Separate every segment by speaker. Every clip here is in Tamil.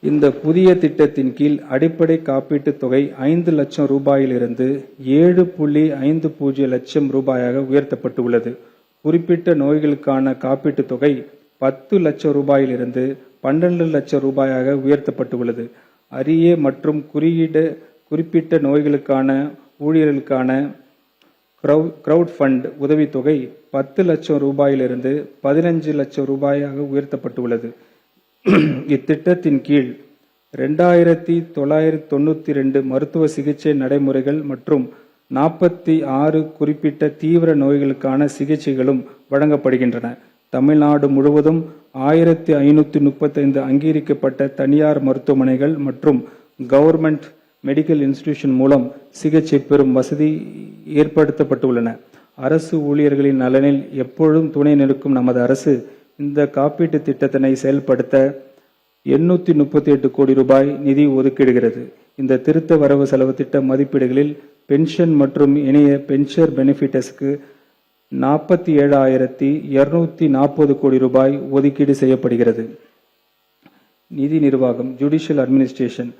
Speaker 1: இந்த புதிய திட்டத்தின் கீழ் அடிப்படை காப்பீட்டுத் தொகை 5 லட்சம் ரூபாயிலிருந்து 7.50 லட்சம் ரூபாயாக உயர்த்தப்பட்டுள்ளது. குறிப்பிட்ட நோய்களுக்கான காப்பீட்டுத் தொகை 10 லட்சம் ரூபாயிலிருந்து 12 லட்சம் ரூபாயாக உயர்த்தப்பட்டுள்ளது. அரிய மற்றும் குறிப்பிட்ட நோய்களுக்கான ஊழியர்களுக்கான கிரவுட் ஃபண்ட் உதவித்தொகை 10 லட்சம் ரூபாயிலிருந்து 15 லட்சம் ரூபாயாக உயர்த்தப்பட்டுள்ளது. இத்திட்டத்தின் கீழ் 2992 மருத்துவ சிகிச்சை நடைமுறைகள் மற்றும் 46 குறிப்பிட்ட தீவிர நோய்களுக்கான சிகிச்சைகளும் வழங்கப்படுகின்றன. தமிழ்நாடு முழுவதும் 1535 அங்கீகரிக்கப்பட்ட தனியார் மருத்துவமனைகள் மற்றும் கவர்மெண்ட் மெடிக்கல் இன்ஸ்டிடியூஷன் மூலம் சிகிச்சை பெறும் வசதி ஏற்படுத்தப்பட்டுள்ளன. அரசு ஊழியர்களின் நலனில் எப்பொழுதும் துணை நிற்கும் நமது அரசு இந்த காப்பீட்டு திட்டத்தினை செயல்படுத்த 838 கோடி ரூபாய் நிதி ஒதுக்கிடுகிறது. இந்த திருத்த வரவு செலவு திட்ட மதிப்பீடுகளில் பென்ஷன் மற்றும் இணைய பென்ஷன் பெனிஃபிட்டஸ்க்கு 47,240 கோடி ரூபாய் ஒதுக்கீடு செய்யப்படுகிறது. நிதி நிர்வாகம் ஜுடிஷியல் அட்மினிஸ்ட்ரேஷன்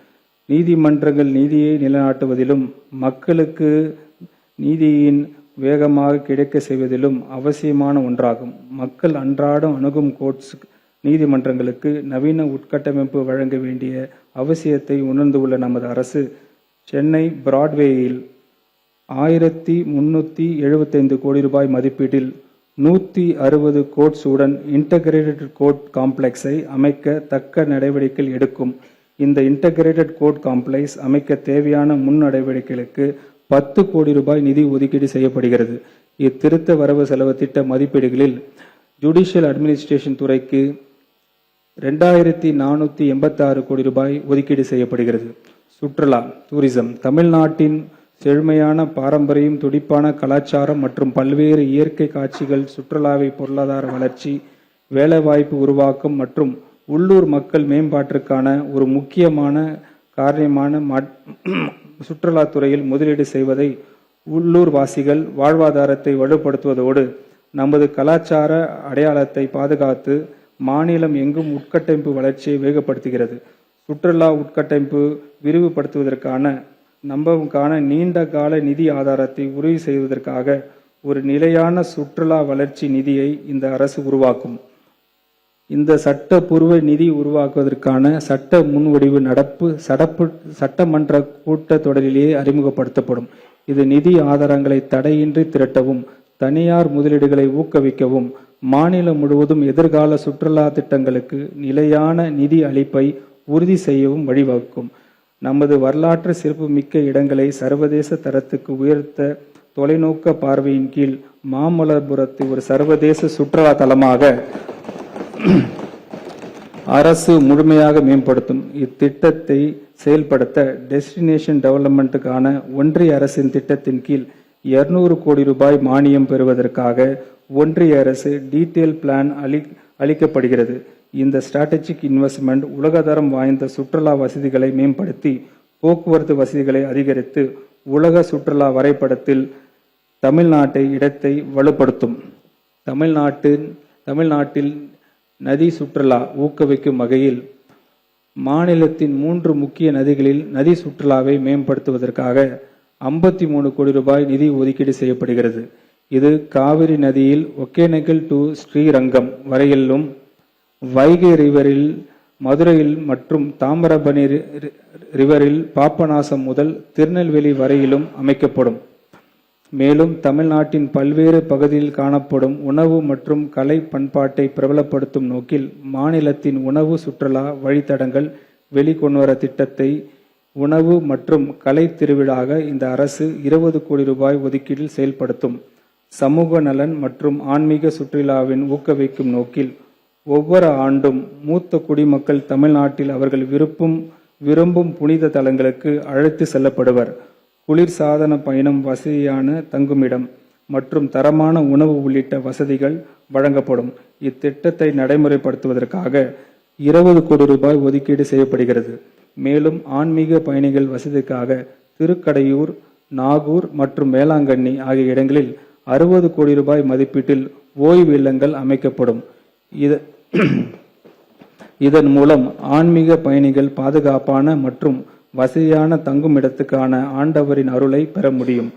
Speaker 1: நீதிமன்றங்கள் நீதியை நிலைநாட்டுவதிலும் மக்களுக்கு நீதியின் வேகமாக கிடைக்க செய்வதிலும் அவசியமான ஒன்றாகும். மக்கள் அன்றாடம் அணுகும் கோர்ட்ஸ் நீதிமன்றங்களுக்கு நவீன உட்கட்டமைப்பு வழங்க வேண்டிய அவசியத்தை உணர்ந்துள்ள நமது அரசு சென்னை பிராட்வேயில் 1375 கோடி ரூபாய் மதிப்பீட்டில் 160 கோர்ட்ஸ் உடன் இன்டகிரேட்டட் கோர்ட் காம்ப்ளெக்ஸை அமைக்க தக்க நடவடிக்கைகள் எடுக்கும். இந்த இன்டகிரேட்டட் கோர்ட் காம்ப்ளெக்ஸ் அமைக்க தேவையான முன் நடவடிக்கைகளுக்கு 10 கோடி ரூபாய் நிதி ஒதுக்கீடு செய்யப்படுகிறது. இத்திருத்த வரவு செலவு திட்ட மதிப்பீடுகளில் ஜுடிஷியல் அட்மினிஸ்ட்ரேஷன் துறைக்கு 2486 கோடி ரூபாய் ஒதுக்கீடு செய்யப்படுகிறது. சுற்றுலா டூரிசம் தமிழ்நாட்டின் செழுமையான பாரம்பரியம், துடிப்பான கலாச்சாரம் மற்றும் பல்வேறு இயற்கை காட்சிகள் சுற்றுலாவை பொருளாதார வளர்ச்சி, வேலைவாய்ப்பு உருவாக்கம் மற்றும் உள்ளூர் மக்கள் மேம்பாட்டிற்கான ஒரு முக்கியமான காரணமான சுற்றுலாத்துறையில் முதலீடு செய்வதை உள்ளூர் வாசிகள் வாழ்வாதாரத்தை வலுப்படுத்துவதோடு நமது கலாச்சார அடையாளத்தை பாதுகாத்து மாநிலம் எங்கும் உட்கட்டமைப்பு வளர்ச்சியை வேகப்படுத்துகிறது. சுற்றுலா உட்கட்டமைப்பு விரிவுபடுத்துவதற்கான நம்பகமான நீண்ட கால நிதி ஆதாரத்தை உறுதி செய்வதற்காக ஒரு நிலையான சுற்றுலா வளர்ச்சி நிதியை இந்த அரசு உருவாக்கும். இந்த சட்டப்பூர்வ நிதி உருவாக்குவதற்கான சட்ட முன்வடிவு நடப்பு சட்டமன்ற கூட்டத்தொடரிலேயே அறிமுகப்படுத்தப்படும். இது நிதி ஆதாரங்களை தடையின்றி திரட்டவும், தனியார் முதலீடுகளை ஊக்குவிக்கவும், மாநிலம் முழுவதும் எதிர்கால சுற்றுலா திட்டங்களுக்கு நிலையான நிதி அளிப்பை உறுதி செய்யவும் வழிவகுக்கும். நமது வரலாற்று சிறப்பு மிக்க இடங்களை சர்வதேச தரத்துக்கு உயர்த்த தொலைநோக்க பார்வையின் கீழ் மாமல்லபுரத்தை ஒரு சர்வதேச சுற்றுலா தலமாக அரசு முழுமையாக மேம்படுத்தும். இத்திட்டத்தை செயல்படுத்த டெஸ்டினேஷன் டெவலப்மெண்ட்டுக்கான ஒன்றிய அரசின் திட்டத்தின் கீழ் 200 கோடி ரூபாய் மானியம் பெறுவதற்காக ஒன்றிய அரசு டீட்டெயில் பிளான் அளிக்கப்படுகிறது. இந்த ஸ்ட்ராட்டஜிக் இன்வெஸ்ட்மெண்ட் உலகதரம் வாய்ந்த சுற்றுலா வசதிகளை மேம்படுத்தி போக்குவரத்து வசதிகளை அதிகரித்து உலக சுற்றுலா வரைபடத்தில் தமிழ்நாட்டை இடத்தை வலுப்படுத்தும். தமிழ்நாட்டில் நதி சுற்றுலா ஊக்குவிக்கும் வகையில் மாநிலத்தின் 3 முக்கிய நதிகளில் நதி சுற்றுலாவை மேம்படுத்துவதற்காக 53 கோடி ரூபாய் நிதி ஒதுக்கீடு செய்யப்படுகிறது. இது காவிரி நதியில் ஒகேனக்கல் டு ஸ்ரீரங்கம் வரையிலும், வைகை ரிவரில் மதுரையில் மற்றும் தாமிரபரணி ரிவரில் பாபநாசம் முதல் திருநெல்வேலி வரையிலும் அமைக்கப்படும். மேலும் தமிழ்நாட்டின் பல்வேறு பகுதியில் காணப்படும் உணவு மற்றும் கலை பண்பாட்டை பிரபலப்படுத்தும் நோக்கில் மாநிலத்தின் உணவு சுற்றுலா வழித்தடங்கள் வெளிக்கொணர திட்டத்தை உணவு மற்றும் கலை திருவிழாக இந்த அரசு 20 கோடி ரூபாய் ஒதுக்கீட்டில் செயல்படுத்தும். சமூக நலன் மற்றும் ஆன்மீக சுற்றுலாவின் ஊக்குவிக்கும் நோக்கில் ஒவ்வொரு ஆண்டும் மூத்த குடிமக்கள் தமிழ்நாட்டில் அவர்கள் விரும்பும் புனித தலங்களுக்கு அழைத்து செல்லப்படுவர். குளிர்சாதன பயணம், வசதியான தங்குமிடம் மற்றும் தரமான உணவு உள்ளிட்ட வசதிகள் வழங்கப்படும். இத்திட்டத்தை நடைமுறைப்படுத்துவதற்காக 20 கோடி ரூபாய் ஒதுக்கீடு செய்யப்படுகிறது. மேலும் ஆன்மீக பயணிகள் வசதிக்காக திருக்கடையூர், நாகூர் மற்றும் வேளாங்கண்ணி ஆகிய இடங்களில் 60 கோடி ரூபாய் மதிப்பீட்டில் ஓய்வு இல்லங்கள் அமைக்கப்படும். இதன் மூலம் ஆன்மீக பயணிகள் பாதுகாப்பான மற்றும் வசதியான தங்குமிடத்துக்கான ஆண்டவரின் அருளை பெற முடியும்.